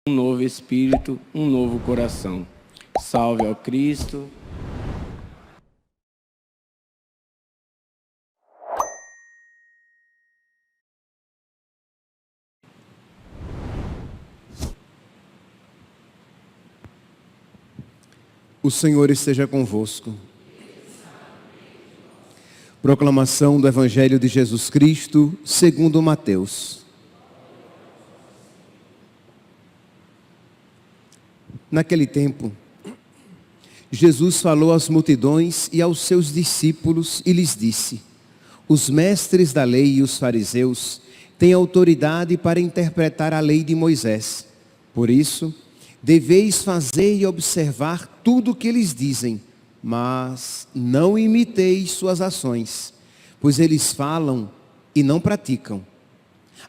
Um novo espírito, um novo coração. Salve ao Cristo. O Senhor esteja convosco. Proclamação do Evangelho de Jesus Cristo, segundo Mateus. Naquele tempo, Jesus falou às multidões e aos seus discípulos e lhes disse: os mestres da lei e os fariseus têm autoridade para interpretar a lei de Moisés. Por isso, deveis fazer e observar tudo o que eles dizem, mas não imiteis suas ações, pois eles falam e não praticam.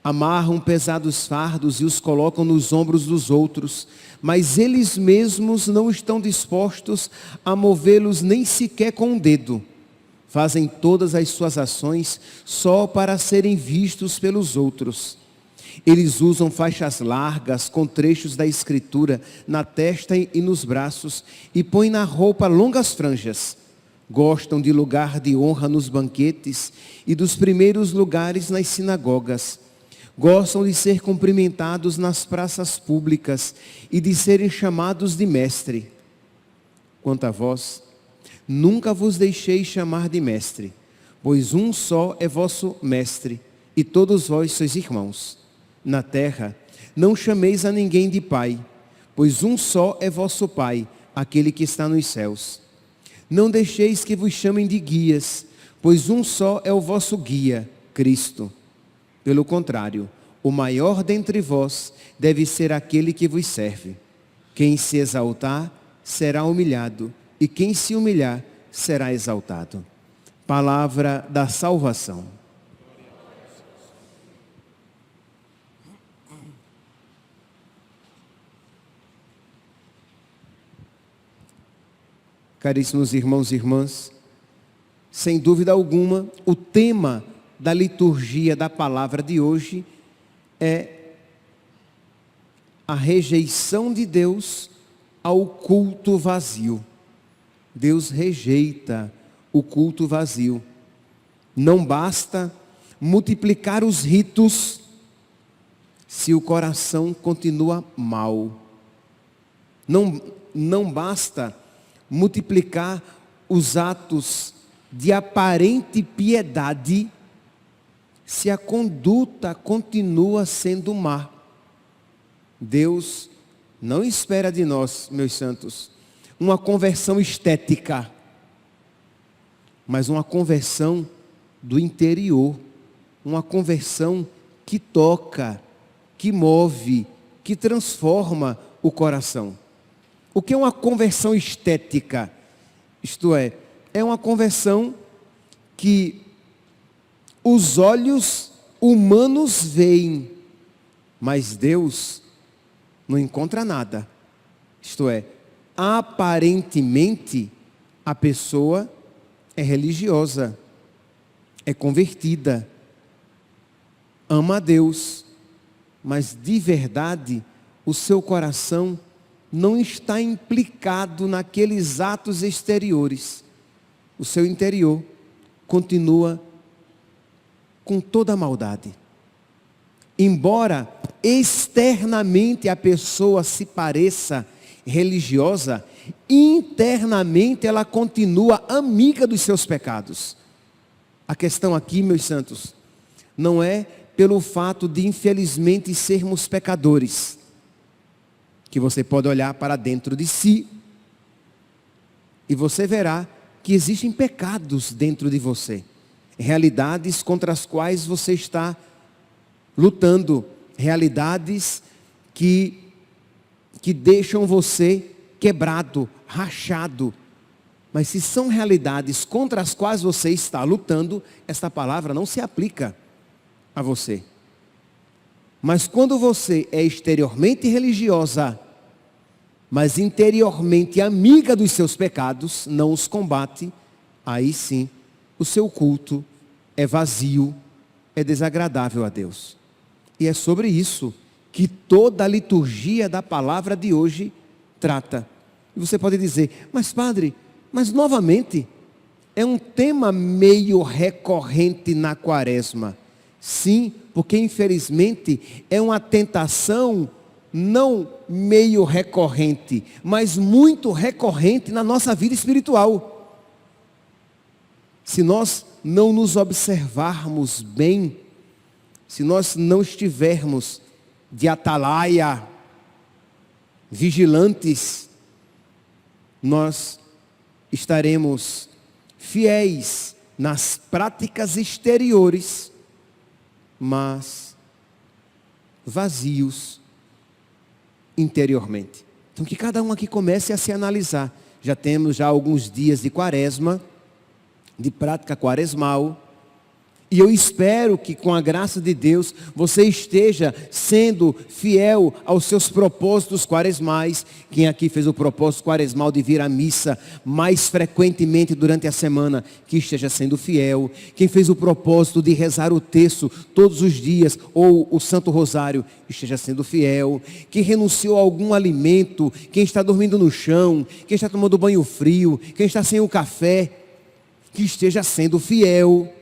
Amarram pesados fardos e os colocam nos ombros dos outros, mas eles mesmos não estão dispostos a movê-los nem sequer com um dedo. Fazem todas as suas ações só para serem vistos pelos outros. Eles usam faixas largas com trechos da Escritura na testa e nos braços e põem na roupa longas franjas. Gostam de lugar de honra nos banquetes e dos primeiros lugares nas sinagogas. Gostam de ser cumprimentados nas praças públicas e de serem chamados de mestre. Quanto a vós, nunca vos deixei chamar de mestre, pois um só é vosso mestre, e todos vós sois irmãos. Na terra, não chameis a ninguém de pai, pois um só é vosso Pai, aquele que está nos céus. Não deixeis que vos chamem de guias, pois um só é o vosso guia, Cristo. Pelo contrário, o maior dentre vós deve ser aquele que vos serve. Quem se exaltar será humilhado, e quem se humilhar será exaltado. Palavra da salvação. Caríssimos irmãos e irmãs, sem dúvida alguma, o tema da liturgia da palavra de hoje é a rejeição de Deus ao culto vazio. Deus rejeita o culto vazio. Não basta multiplicar os ritos se o coração continua mau. Não basta multiplicar os atos de aparente piedade se a conduta continua sendo má. Deus não espera de nós, meus santos, uma conversão estética, mas uma conversão do interior, uma conversão que toca, que move, que transforma o coração. O que é uma conversão estética? Isto é uma conversão que os olhos humanos veem, mas Deus não encontra nada. Isto é, aparentemente a pessoa é religiosa, é convertida, ama a Deus, mas de verdade o seu coração não está implicado naqueles atos exteriores. O seu interior continua com toda a maldade. Embora externamente a pessoa se pareça religiosa, internamente ela continua amiga dos seus pecados. A questão aqui, meus santos, não é pelo fato de infelizmente sermos pecadores, que você pode olhar para dentro de si e você verá que existem pecados dentro de você, realidades contra as quais você está lutando, realidades que deixam você quebrado, rachado. Mas se são realidades contra as quais você está lutando, esta palavra não se aplica a você. Mas quando você é exteriormente religiosa, mas interiormente amiga dos seus pecados, não os combate, aí sim, o seu culto é vazio, é desagradável a Deus. E é sobre isso que toda a liturgia da palavra de hoje trata. E você pode dizer, mas padre, mas novamente, é um tema meio recorrente na quaresma. Sim, porque infelizmente é uma tentação não meio recorrente, mas muito recorrente na nossa vida espiritual. Se nós não nos observarmos bem, se nós não estivermos de atalaia, vigilantes, nós estaremos fiéis nas práticas exteriores, mas vazios interiormente. Então que cada um aqui comece a se analisar. Já temos alguns dias de quaresma, de prática quaresmal, e eu espero que com a graça de Deus você esteja sendo fiel aos seus propósitos quaresmais. Quem aqui fez o propósito quaresmal de vir à missa mais frequentemente durante a semana, que esteja sendo fiel. Quem fez o propósito de rezar o terço todos os dias, ou o Santo Rosário, esteja sendo fiel. Quem renunciou a algum alimento, quem está dormindo no chão, quem está tomando banho frio, quem está sem o café, que esteja sendo fiel.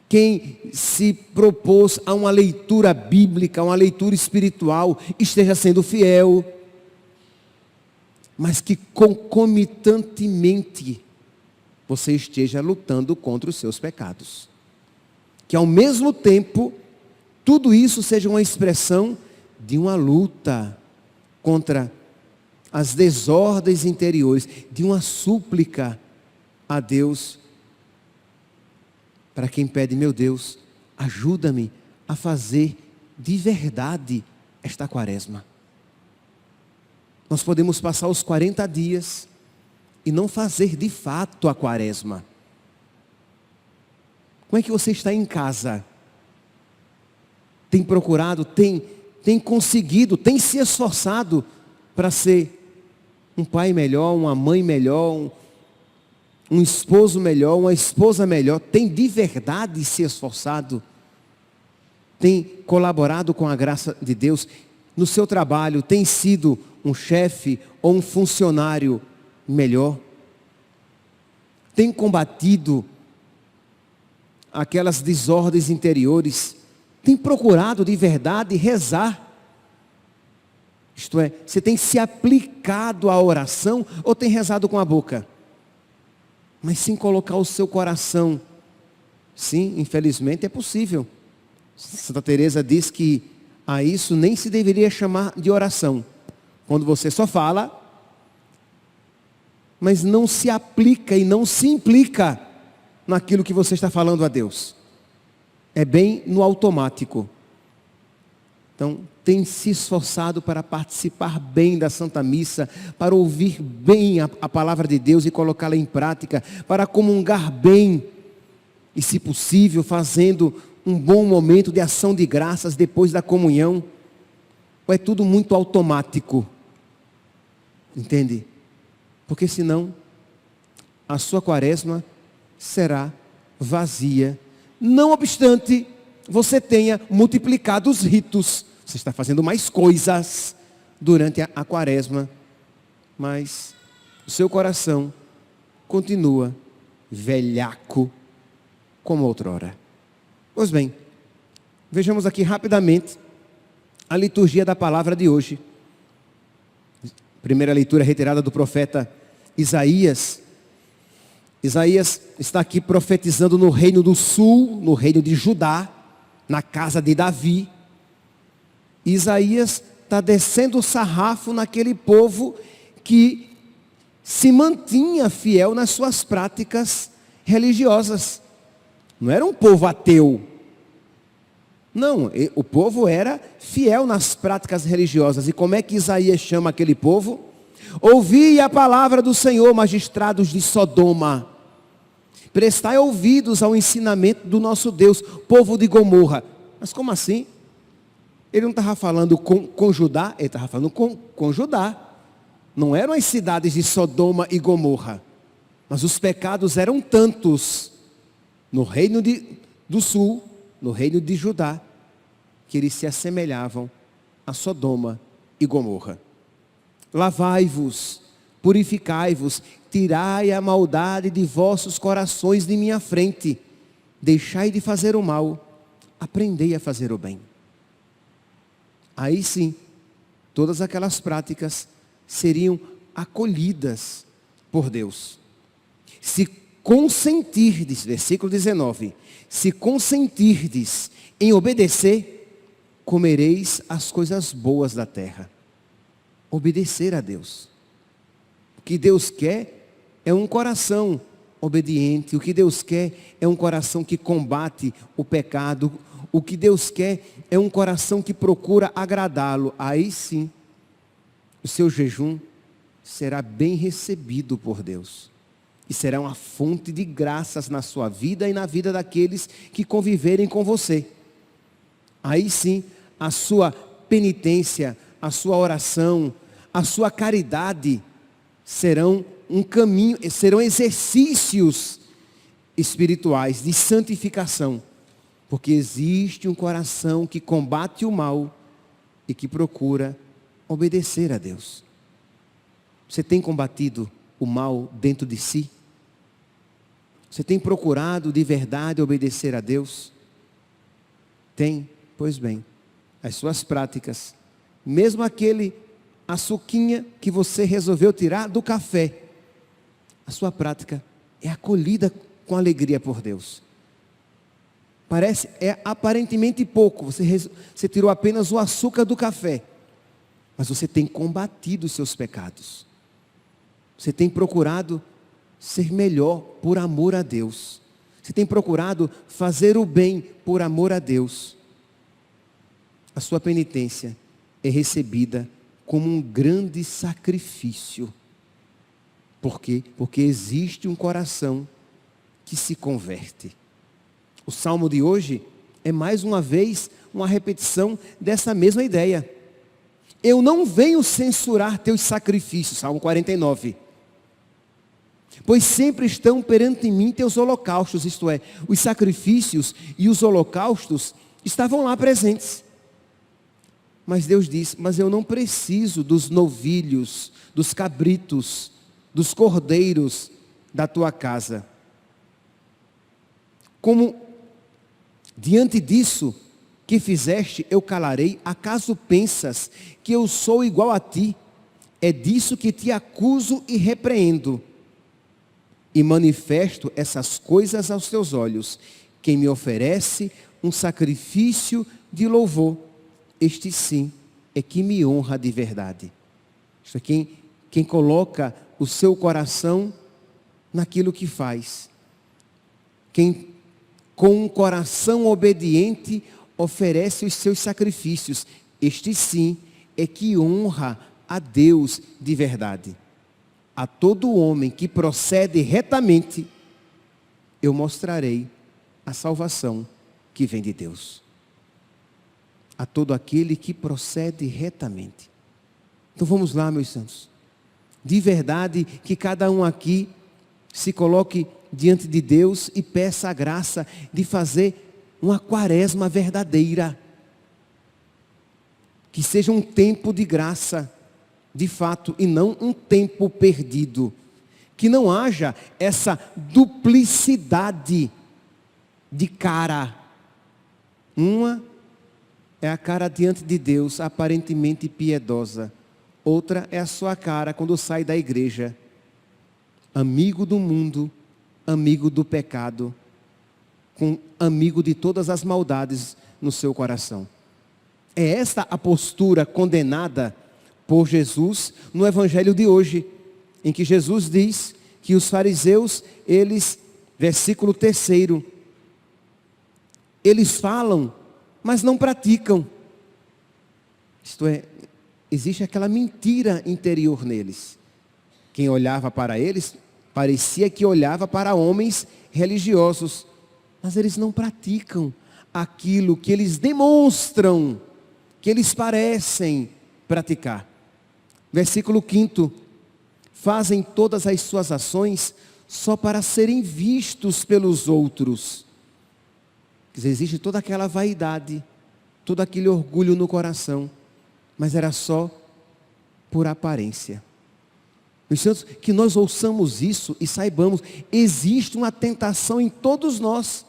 Quem se propôs a uma leitura bíblica, uma leitura espiritual, esteja sendo fiel. Mas que concomitantemente você esteja lutando contra os seus pecados. Que ao mesmo tempo, tudo isso seja uma expressão de uma luta contra as desordens interiores, de uma súplica a Deus, para quem pede, meu Deus, ajuda-me a fazer de verdade esta quaresma. Nós podemos passar os 40 dias e não fazer de fato a quaresma. Como é que você está em casa? Tem procurado, tem conseguido, tem se esforçado para ser um pai melhor, uma mãe melhor, um esposo melhor, uma esposa melhor? Tem de verdade se esforçado? Tem colaborado com a graça de Deus? No seu trabalho, tem sido um chefe ou um funcionário melhor? Tem combatido aquelas desordens interiores? Tem procurado de verdade rezar? Isto é, você tem se aplicado à oração ou tem rezado com a boca? Mas sem colocar o seu coração. Sim, infelizmente é possível. Santa Teresa diz que a isso nem se deveria chamar de oração. Quando você só fala, mas não se aplica e não se implica naquilo que você está falando a Deus. É bem no automático. Então, tem se esforçado para participar bem da Santa Missa, para ouvir bem a palavra de Deus e colocá-la em prática, para comungar bem e, se possível, fazendo um bom momento de ação de graças depois da comunhão? Ou é tudo muito automático? Entende? Porque senão a sua quaresma será vazia. Não obstante você tenha multiplicado os ritos, você está fazendo mais coisas durante a quaresma, mas o seu coração continua velhaco como outrora. Pois bem, vejamos aqui rapidamente a liturgia da palavra de hoje. Primeira leitura retirada do profeta Isaías. Isaías está aqui profetizando no reino do sul, no reino de Judá, na casa de Davi. Isaías está descendo o sarrafo naquele povo que se mantinha fiel nas suas práticas religiosas. Não era um povo ateu. Não, o povo era fiel nas práticas religiosas. E como é que Isaías chama aquele povo? Ouvi a palavra do Senhor, magistrados de Sodoma. Prestai ouvidos ao ensinamento do nosso Deus, povo de Gomorra. Mas como assim? Ele não estava falando com Judá, ele estava falando com Judá. Não eram as cidades de Sodoma e Gomorra, mas os pecados eram tantos no reino do sul, no reino de Judá, que eles se assemelhavam a Sodoma e Gomorra. Lavai-vos, purificai-vos, tirai a maldade de vossos corações de minha frente, deixai de fazer o mal, aprendei a fazer o bem. Aí sim, todas aquelas práticas seriam acolhidas por Deus. Se consentirdes, versículo 19, se consentirdes em obedecer, comereis as coisas boas da terra. Obedecer a Deus. O que Deus quer é um coração obediente. O que Deus quer é um coração que combate o pecado. O que Deus quer é um coração que procura agradá-lo. Aí sim, o seu jejum será bem recebido por Deus. E será uma fonte de graças na sua vida e na vida daqueles que conviverem com você. Aí sim, a sua penitência, a sua oração, a sua caridade serão um caminho, serão exercícios espirituais de santificação. Porque existe um coração que combate o mal e que procura obedecer a Deus. Você tem combatido o mal dentro de si? Você tem procurado de verdade obedecer a Deus? Tem? Pois bem, as suas práticas, mesmo aquele açuquinha que você resolveu tirar do café, a sua prática é acolhida com alegria por Deus. É aparentemente pouco, você tirou apenas o açúcar do café, mas você tem combatido os seus pecados. Você tem procurado ser melhor por amor a Deus. Você tem procurado fazer o bem por amor a Deus. A sua penitência é recebida como um grande sacrifício. Por quê? Porque existe um coração que se converte. O salmo de hoje é mais uma vez uma repetição dessa mesma ideia. Eu não venho censurar teus sacrifícios, Salmo 49. Pois sempre estão perante mim teus holocaustos, isto é, os sacrifícios e os holocaustos estavam lá presentes. Mas Deus diz, mas eu não preciso dos novilhos, dos cabritos, dos cordeiros da tua casa. Como diante disso que fizeste, eu calarei. Acaso pensas que eu sou igual a ti? É disso que te acuso e repreendo. E manifesto essas coisas aos teus olhos. Quem me oferece um sacrifício de louvor, este sim é que me honra de verdade. Isto é quem coloca o seu coração naquilo que faz. Quem com um coração obediente oferece os seus sacrifícios. Este sim é que honra a Deus de verdade. A todo homem que procede retamente, eu mostrarei a salvação que vem de Deus. A todo aquele que procede retamente. Então vamos lá, meus santos. De verdade que cada um aqui se coloque diante de Deus e peça a graça de fazer uma quaresma verdadeira. Que seja um tempo de graça, de fato, e não um tempo perdido. Que não haja essa duplicidade de cara. Uma é a cara diante de Deus, aparentemente piedosa. Outra é a sua cara quando sai da igreja. Amigo do mundo, amigo do pecado, amigo de todas as maldades no seu coração. É esta a postura condenada por Jesus no evangelho de hoje, em que Jesus diz que os fariseus, versículo 3, eles falam, mas não praticam. Isto é, existe aquela mentira interior neles. Quem olhava para eles, parecia que olhava para homens religiosos, mas eles não praticam aquilo que eles demonstram que eles parecem praticar. Versículo 5: fazem todas as suas ações só para serem vistos pelos outros. Quer dizer, existe toda aquela vaidade, todo aquele orgulho no coração, mas era só por aparência. Meus santos, que nós ouçamos isso e saibamos, existe uma tentação em todos nós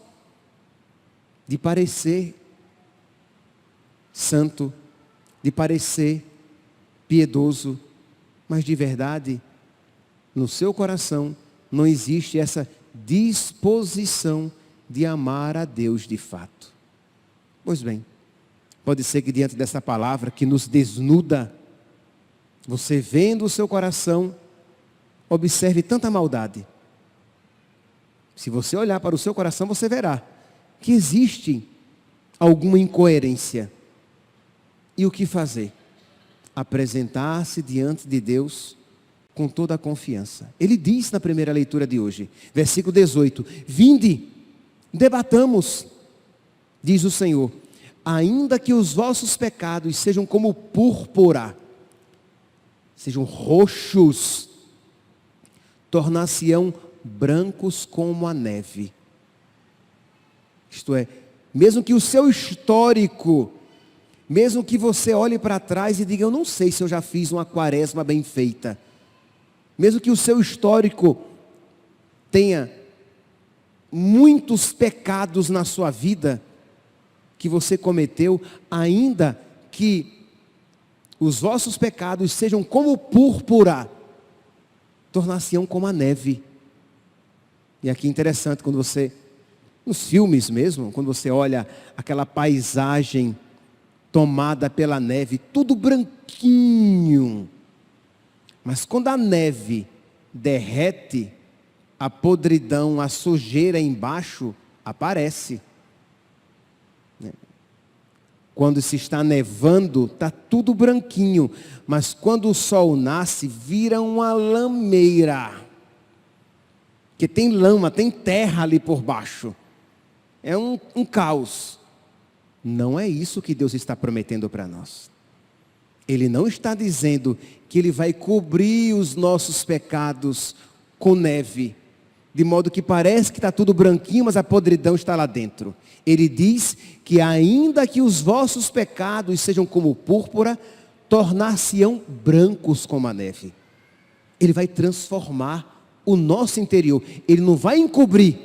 de parecer santo, de parecer piedoso, mas de verdade, no seu coração não existe essa disposição de amar a Deus de fato. Pois bem, pode ser que diante dessa palavra que nos desnuda, você vendo o seu coração, observe tanta maldade. Se você olhar para o seu coração, você verá que existe alguma incoerência. E o que fazer? Apresentar-se diante de Deus com toda a confiança. Ele diz na primeira leitura de hoje, versículo 18: vinde, debatamos, diz o Senhor, ainda que os vossos pecados sejam como púrpura, sejam roxos, tornar-se-ão brancos como a neve. Isto é, mesmo que o seu histórico, mesmo que você olhe para trás e diga, eu não sei se eu já fiz uma quaresma bem feita, mesmo que o seu histórico tenha muitos pecados na sua vida que você cometeu, ainda que os vossos pecados sejam como púrpura, tornar-se-ão como a neve. E aqui é interessante, quando você, nos filmes mesmo, quando você olha aquela paisagem tomada pela neve, tudo branquinho. Mas quando a neve derrete, a podridão, a sujeira embaixo aparece. Quando se está nevando, está tudo branquinho. Mas quando o sol nasce, vira uma lameira. Que tem lama, tem terra ali por baixo. É um caos. Não é isso que Deus está prometendo para nós. Ele não está dizendo que Ele vai cobrir os nossos pecados com neve, de modo que parece que está tudo branquinho, mas a podridão está lá dentro. Ele diz que ainda que os vossos pecados sejam como púrpura, tornar-se-ão brancos como a neve. Ele vai transformar o nosso interior. Ele não vai encobrir.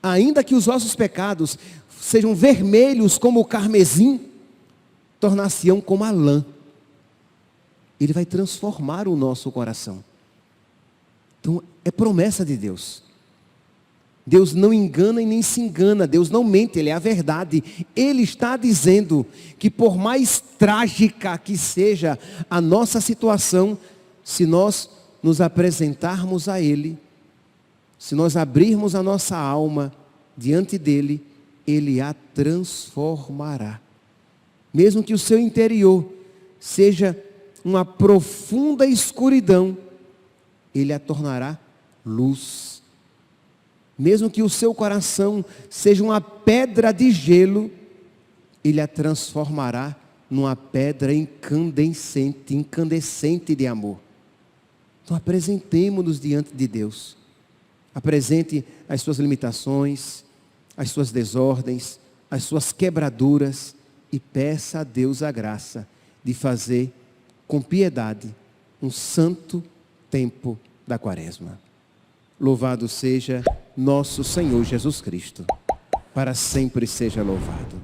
Ainda que os vossos pecados sejam vermelhos como o carmesim, tornar-se-ão como a lã. Ele vai transformar o nosso coração. Então, é promessa de Deus. Deus não engana e nem se engana. Deus não mente, Ele é a verdade. Ele está dizendo que por mais trágica que seja a nossa situação, se nós nos apresentarmos a Ele, se nós abrirmos a nossa alma diante dEle, Ele a transformará. Mesmo que o seu interior seja uma profunda escuridão, Ele a tornará luz. Mesmo que o seu coração seja uma pedra de gelo, Ele a transformará numa pedra incandescente de amor. Então apresentemo-nos diante de Deus. Apresente as suas limitações, as suas desordens, as suas quebraduras e peça a Deus a graça de fazer com piedade um santo tempo da quaresma. Louvado seja nosso Senhor Jesus Cristo. Para sempre seja louvado.